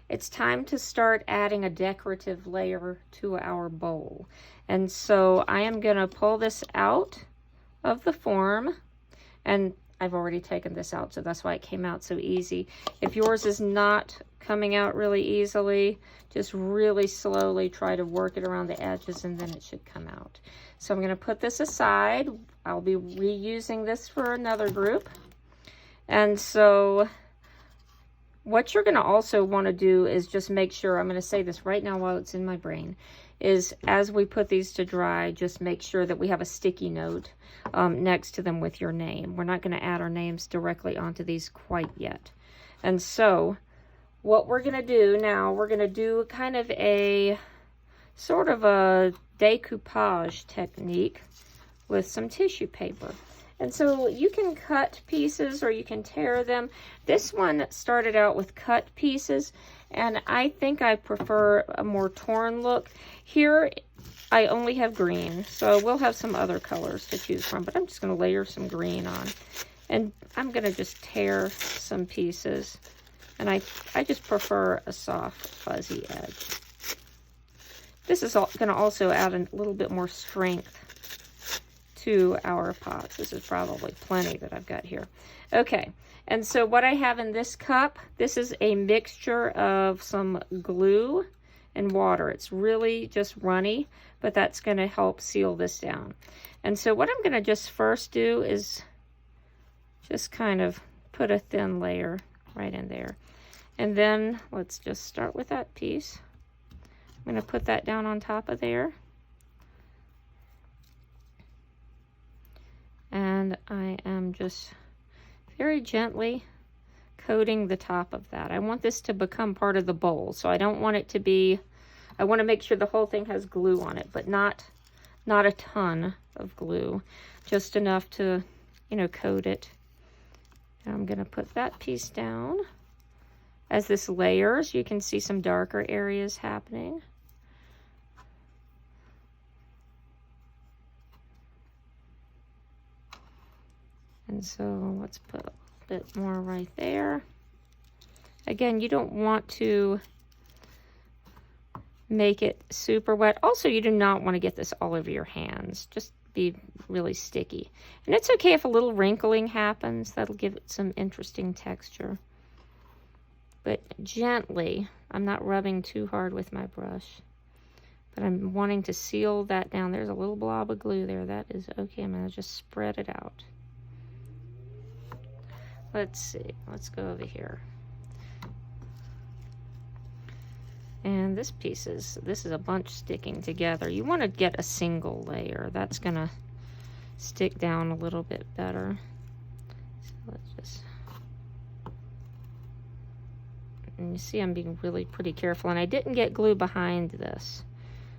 it's time to start adding a decorative layer to our bowl. And so I am going to pull this out of the form, and I've already taken this out, so that's why it came out so easy. If yours is not coming out really easily, just really slowly try to work it around the edges, and then it should come out. So I'm going to put this aside. I'll be reusing this for another group. And so what you're going to also want to do is just make sure, I'm going to say this right now while it's in my brain, is as we put these to dry, just make sure that we have a sticky note next to them with your name. We're not going to add our names directly onto these quite yet. And so what we're going to do now, we're going to do kind of a sort of a decoupage technique with some tissue paper. And so you can cut pieces or you can tear them. This one started out with cut pieces, and I think I prefer a more torn look. Here I only have green, so we'll have some other colors to choose from, but I'm just going to layer some green on. And I'm going to just tear some pieces. And I just prefer a soft, fuzzy edge. This is going to also add a little bit more strength to our pots. This is probably plenty that I've got here. Okay, and so what I have in this cup, this is a mixture of some glue and water. It's really just runny, but that's going to help seal this down. And so what I'm going to just first do is just kind of put a thin layer right in there. And then let's just start with that piece. I'm going to put that down on top of there. And I am just very gently coating the top of that. I want this to become part of the bowl, so I don't want it to be, I want to make sure the whole thing has glue on it, but not a ton of glue, just enough to, you know, coat it. And I'm going to put that piece down. As this layers, you can see some darker areas happening. And so let's put a bit more right there. Again, you don't want to make it super wet. Also, you do not want to get this all over your hands. Just be really sticky. And it's okay if a little wrinkling happens. That'll give it some interesting texture. But gently, I'm not rubbing too hard with my brush. But I'm wanting to seal that down. There's a little blob of glue there. That is okay. I'm going to just spread it out. Let's see. Let's go over here. And this is a bunch sticking together. You want to get a single layer. That's going to stick down a little bit better. So let's just... And you see I'm being really pretty careful. And I didn't get glue behind this.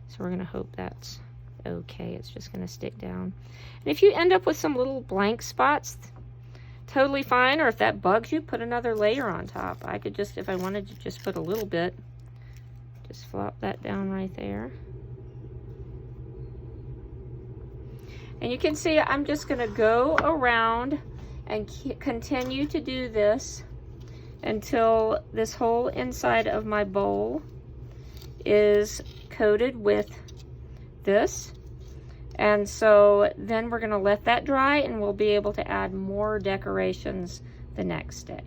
So we're going to hope that's okay. It's just going to stick down. And if you end up with some little blank spots, totally fine. Or if that bugs you, put another layer on top. I could just, if I wanted to just put a little bit, just flop that down right there. And you can see I'm just going to go around and continue to do this until this whole inside of my bowl is coated with this. And so then we're going to let that dry, and we'll be able to add more decorations the next day.